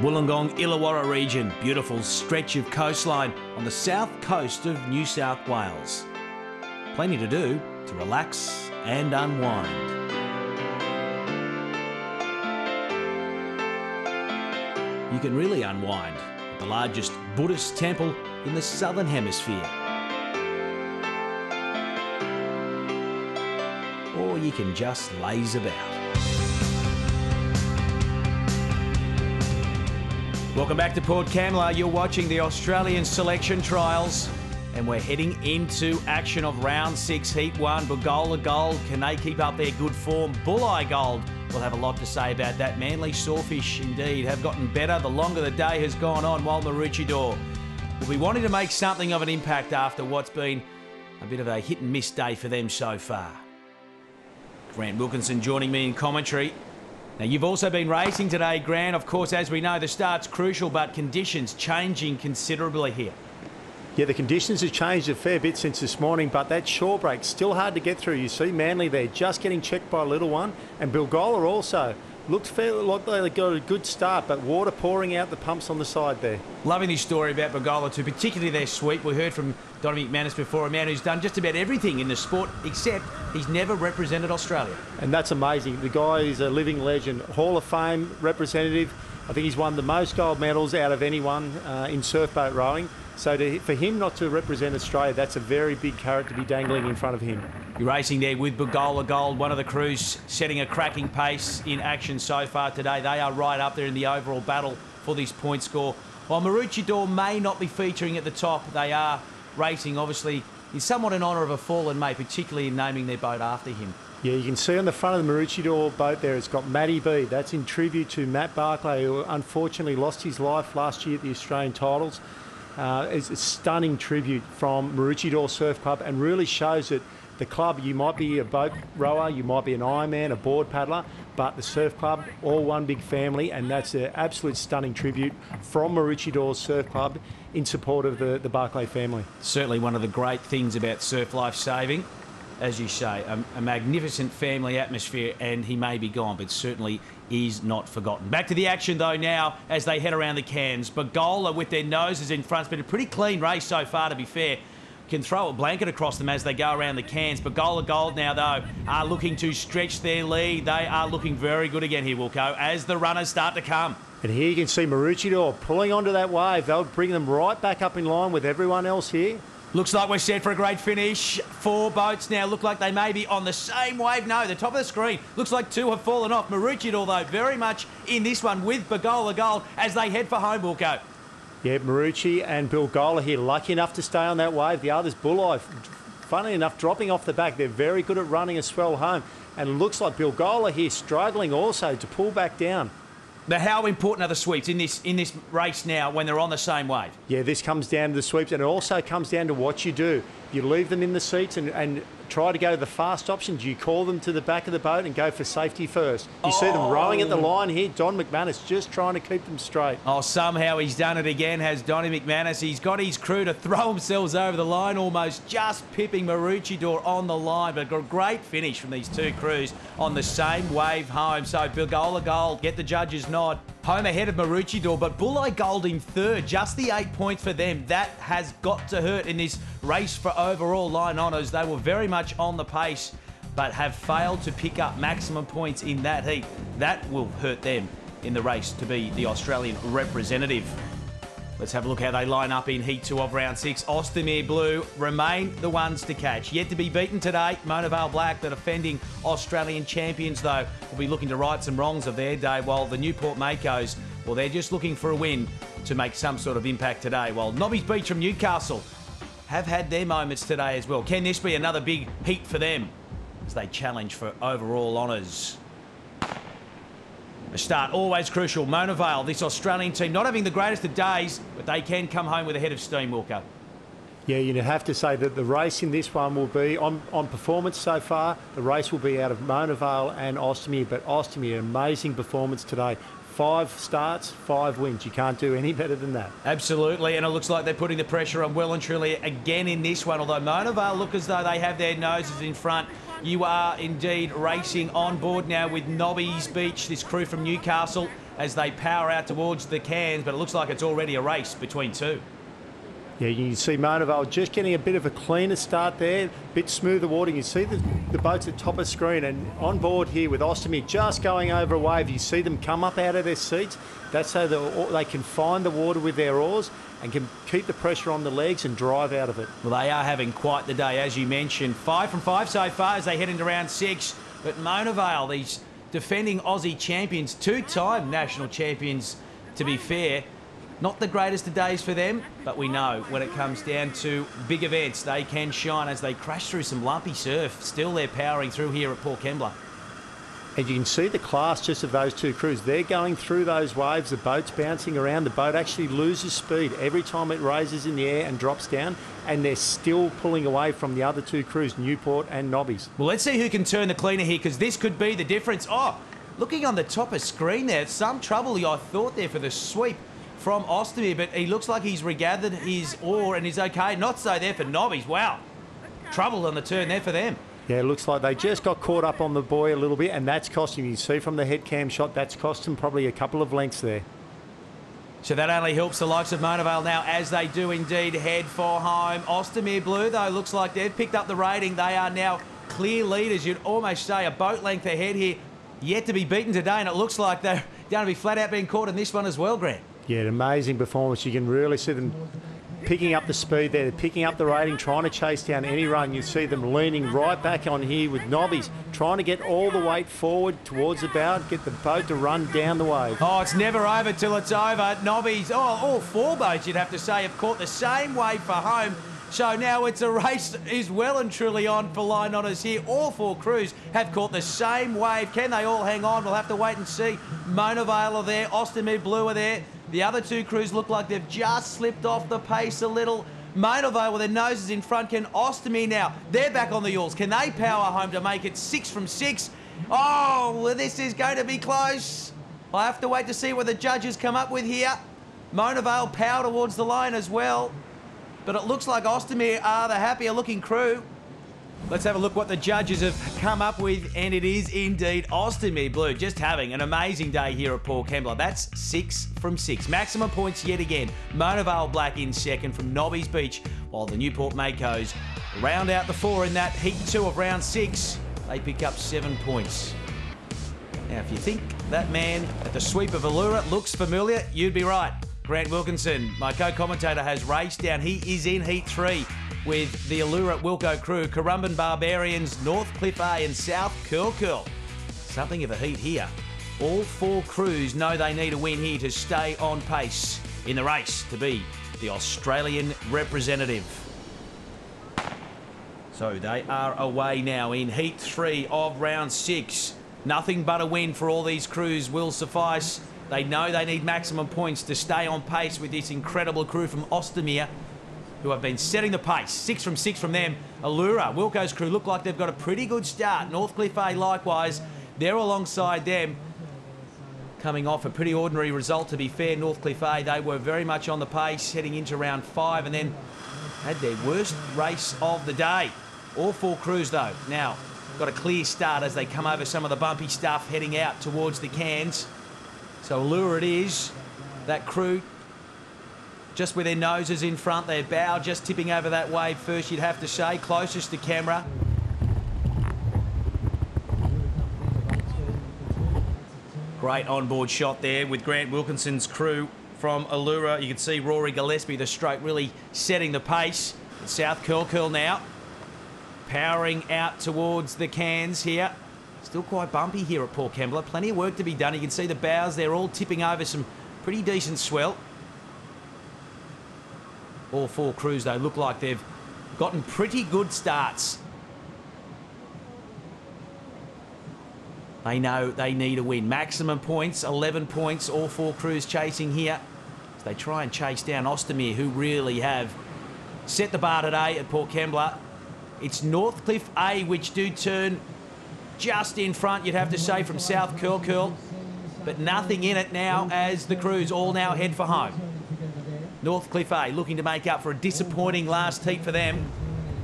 Wollongong Illawarra region, beautiful stretch of coastline on the south coast of New South Wales. Plenty to do to relax and unwind. You can really unwind at the largest Buddhist temple in the southern hemisphere. Or you can just laze about. Welcome back to Port Kembla. You're watching the Australian selection trials and we're heading into action of round 6, heat 1. Bugola Gold, can they keep up their good form? Bulleye Gold, we'll have a lot to say about that. Manly Sawfish indeed have gotten better the longer the day has gone on, while Maroochydore will be wanting to make something of an impact after what's been a bit of a hit and miss day for them so far. Grant Wilkinson joining me in commentary. Now, you've also been racing today, Grant. Of course, as we know, the start's crucial, but conditions changing considerably here. Yeah, the conditions have changed a fair bit since this morning, but that shore break's still hard to get through. You see Manly there just getting checked by a little one, and Bilgola also looked fairly like they got a good start, but water pouring out the pumps on the side there. Loving this story about Bilgola too, particularly their sweep. We heard from Donnie McManus before, a man who's done just about everything in the sport, except he's never represented Australia. And that's amazing. The guy is a living legend, Hall of Fame representative. I think he's won the most gold medals out of anyone in surfboat rowing. So for him not to represent Australia, that's a very big carrot to be dangling in front of him. You're racing there with Bugola Gold, one of the crews setting a cracking pace in action so far today. They are right up there in the overall battle for this point score. While Maroochydore may not be featuring at the top, they are racing, obviously, is somewhat in honour of a fallen mate, particularly in naming their boat after him. Yeah, you can see on the front of the Maroochydore boat there, it's got Matty B. That's in tribute to Matt Barclay, who unfortunately lost his life last year at the Australian titles. It's a stunning tribute from Maroochydore Surf Club, and really shows that the club, you might be a boat rower, you might be an Ironman, a board paddler, but the surf club, all one big family, and that's an absolute stunning tribute from Maroochydore Surf Club in support of the Barclay family. Certainly one of the great things about surf life saving, as you say, a magnificent family atmosphere, and he may be gone, but certainly is not forgotten. Back to the action, though, now, as they head around the cans. Bugola with their noses in front. It's been a pretty clean race so far, to be fair. Can throw a blanket across them as they go around the cans. Bugola Gold now, though, are looking to stretch their lead. They are looking very good again here, Wilco, as the runners start to come. And here you can see Maroochydore pulling onto that wave. They'll bring them right back up in line with everyone else here. Looks like we're set for a great finish. 4 boats now look like they may be on the same wave. No, the top of the screen looks like 2 have fallen off. Maroochydore, though, very much in this one with Bugola Gold as they head for home, Wilco. Yeah, Maroochydore and Bilgola here, lucky enough to stay on that wave. The others, Bulleye, funnily enough, dropping off the back. They're very good at running a swell home. And it looks like Bilgola here struggling also to pull back down. But how important are the sweeps in this race now when they're on the same wave? Yeah, this comes down to the sweeps, and it also comes down to what you do. You leave them in the seats and try to go to the fast options. You call them to the back of the boat and go for safety first. You see them rowing at the line here. Don McManus just trying to keep them straight. Oh, somehow he's done it again, has Donnie McManus. He's got his crew to throw themselves over the line, almost just pipping Maroochydore on the line. But a great finish from these two crews on the same wave home. So Bugola Gold get the judges' nod. Home ahead of Maroochydore, but Bulleye Gold in third. Just the 8 points for them. That has got to hurt in this race for overall line honours. They were very much on the pace, but have failed to pick up maximum points in that heat. That will hurt them in the race to be the Australian representative. Let's have a look how they line up in Heat 2 of Round 6. Ostamere Blue remain the ones to catch. Yet to be beaten today. Mona Vale Black, the defending Australian champions, though, will be looking to right some wrongs of their day, while the Newport Makos, well, they're just looking for a win to make some sort of impact today. While Nobby's Beach from Newcastle have had their moments today as well. Can this be another big heat for them as they challenge for overall honours? A start always crucial. Mona Vale, this Australian team, not having the greatest of days, but they can come home with a head of steam, Wilco. Yeah, you have to say that the race in this one will be, on performance so far, the race will be out of Mona Vale and Ostamere, but Ostamere, amazing performance today. 5 starts, 5 wins. You can't do any better than that. Absolutely, and it looks like they're putting the pressure on well and truly again in this one, although Mona Vale look as though they have their noses in front. You are indeed racing on board now with Nobby's Beach, this crew from Newcastle, as they power out towards the cans, but it looks like it's already a race between two. Yeah, you can see Monavale just getting a bit of a cleaner start there, a bit smoother water. You see the boats at top of screen, and on board here with Ostomy just going over a wave. You see them come up out of their seats. That's so they can find the water with their oars and can keep the pressure on the legs and drive out of it. Well, they are having quite the day, as you mentioned. 5 from 5 so far as they head into round 6. But Monavale, these defending Aussie champions, two-time national champions, to be fair, not the greatest of days for them, but we know when it comes down to big events, they can shine as they crash through some lumpy surf. Still, they're powering through here at Port Kembla. And you can see the class just of those two crews. They're going through those waves, the boat's bouncing around. The boat actually loses speed every time it raises in the air and drops down, and they're still pulling away from the other two crews, Newport and Nobbies. Well, let's see who can turn the cleaner here, because this could be the difference. Oh, looking on the top of screen there, some trouble I thought there for the sweep from Ostomy, but he looks like he's regathered his oar and is okay. Not so there for Nobbies. Wow. Trouble on the turn there for them. Yeah, it looks like they just got caught up on the buoy a little bit, and that's cost him. You see from the head cam shot, that's cost him probably a couple of lengths there. So that only helps the likes of Monavale now, as they do indeed head for home. Ostomy Blue, though, looks like they've picked up the rating. They are now clear leaders. You'd almost say a boat length ahead here, yet to be beaten today, and it looks like they're going to be flat out being caught in this one as well, Grant. Yeah, an amazing performance. You can really see them picking up the speed there, picking up the rating, trying to chase down any run. You see them leaning right back on here with Nobbies, trying to get all the weight forward towards the bow, get the boat to run down the wave. Oh, it's never over till it's over. Nobbies, all four boats, you'd have to say, have caught the same wave for home. So now it's a race is well and truly on for line honours here. All four crews have caught the same wave. Can they all hang on? We'll have to wait and see. Monavale are there, Ostomy Blue are there. The other two crews look like they've just slipped off the pace a little. Monavale with their noses in front. Can Ostomy now? They're back on the yawls. Can they power home to make it 6 from 6? Oh, well, this is going to be close. I have to wait to see what the judges come up with here. Monavale power towards the line as well. But it looks like Ostomy are the happier looking crew. Let's have a look what the judges have come up with, and it is indeed Ostomy Blue just having an amazing day here at Port Kembla. That's 6 from 6. Maximum points yet again. Monavale Black in second from Nobbies Beach, while the Newport Makos round out the 4 in that heat 2 of round 6. They pick up 7 points. Now, if you think that man at the sweep of Allura looks familiar, you'd be right. Grant Wilkinson, my co-commentator, has raced down. He is in heat 3 with the Allura Wilco crew, Currumbin Barbarians, North Cliff A and South Curl Curl. Something of a heat here. All four crews know they need a win here to stay on pace in the race to be the Australian representative. So they are away now in heat 3 of round 6. Nothing but a win for all these crews will suffice. They know they need maximum points to stay on pace with this incredible crew from Ostomy, who have been setting the pace. 6 from 6 from them. Allura, Wilco's crew, look like they've got a pretty good start. Northcliffe A likewise. They're alongside them. Coming off a pretty ordinary result, to be fair. Northcliffe A, they were very much on the pace heading into round 5 and then had their worst race of the day. All four crews, though, now got a clear start as they come over some of the bumpy stuff heading out towards the cans. So Allura it is. That crew just with their noses in front, their bow just tipping over that wave first, you'd have to say, closest to camera. Great onboard shot there with Grant Wilkinson's crew from Allura. You can see Rory Gillespie, the stroke, really setting the pace. South Curl Curl now, powering out towards the cans here. Still quite bumpy here at Port Kembla. Plenty of work to be done. You can see the bows, they're all tipping over some pretty decent swell. All four crews, though, look like they've gotten pretty good starts. They know they need a win. Maximum points, 11 points, all four crews chasing here. As they try and chase down Ostomy, who really have set the bar today at Port Kembla. It's Northcliffe A, which do turn just in front, you'd have to say, from South Curl Curl. But nothing in it now as the crews all now head for home. Northcliffe A looking to make up for a disappointing last heat for them.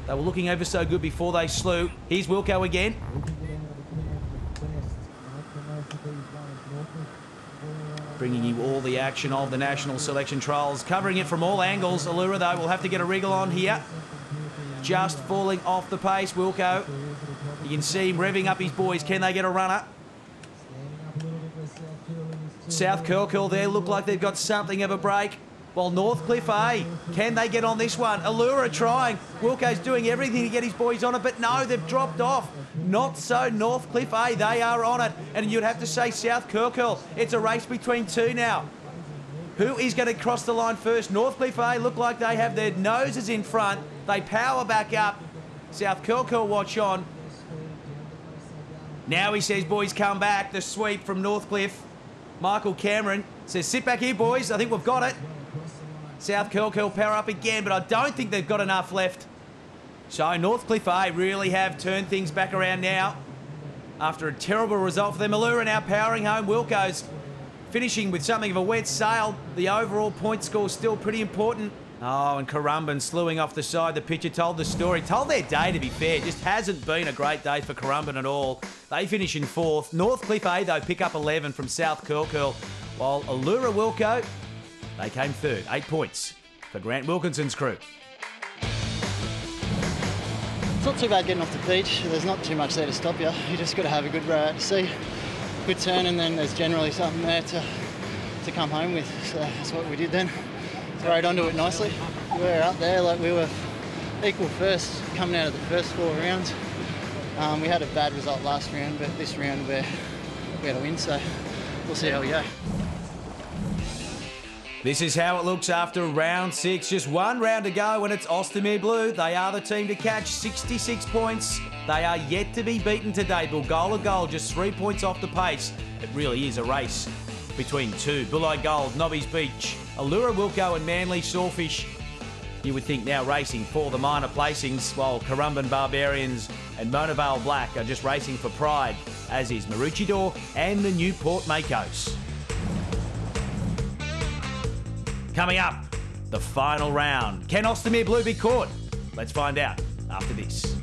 They were looking ever so good before they slew. Here's Wilco again. bringing you all the action of the national selection trials, covering it from all angles. Allura, though, will have to get a wriggle on here. Just falling off the pace, Wilco. You can see him revving up his boys. Can they get a runner? South Kirkhill there look like they've got something of a break. While Northcliffe, can they get on this one? Allura trying. Wilco's doing everything to get his boys on it, but no, they've dropped off. Not so Northcliffe, they are on it. And you'd have to say South Kirkhill. It's a race between two now. Who is going to cross the line first? Northcliffe look like they have their noses in front. They power back up. South Kirkhill watch on. Now he says, boys, come back. The sweep from Northcliffe. Michael Cameron says, sit back here, boys. I think we've got it. South Kirkhill power up again, but I don't think they've got enough left. So Northcliffe really have turned things back around now. After a terrible result for them, Allura now powering home. Wilco's finishing with something of a wet sail. The overall point score still pretty important. Oh, and Currumbin slewing off the side. The pitcher told the story. Told their day, to be fair. Just hasn't been a great day for Currumbin at all. They finish in fourth. Northcliffe, though, pick up 11 from South Kirkhill. While Allura Wilco, they came third. 8 points for Grant Wilkinson's crew. It's not too bad getting off the beach. There's not too much there to stop you. You just got to have a good row out to sea, good turn, and then there's generally something there to come home with. So that's what we did then. Rode onto it nicely. We were up there like we were equal first coming out of the first 4 rounds. We had a bad result last round, but this round we had a win, so we'll see how we go. This is how it looks after round 6. Just 1 round to go and it's Ostermere Blue. They are the team to catch, 66 points. They are yet to be beaten today. But goal to goal, just 3 points off the pace. It really is a race between two. Bulli Gold, Nobby's Beach, Allura Wilco and Manly Sawfish. You would think now racing for the minor placings, while Currumbin Barbarians and Mona Vale Black are just racing for pride, as is Maroochydore and the Newport Makos. Coming up, the final round. Can Ostermere Blue be caught? Let's find out after this.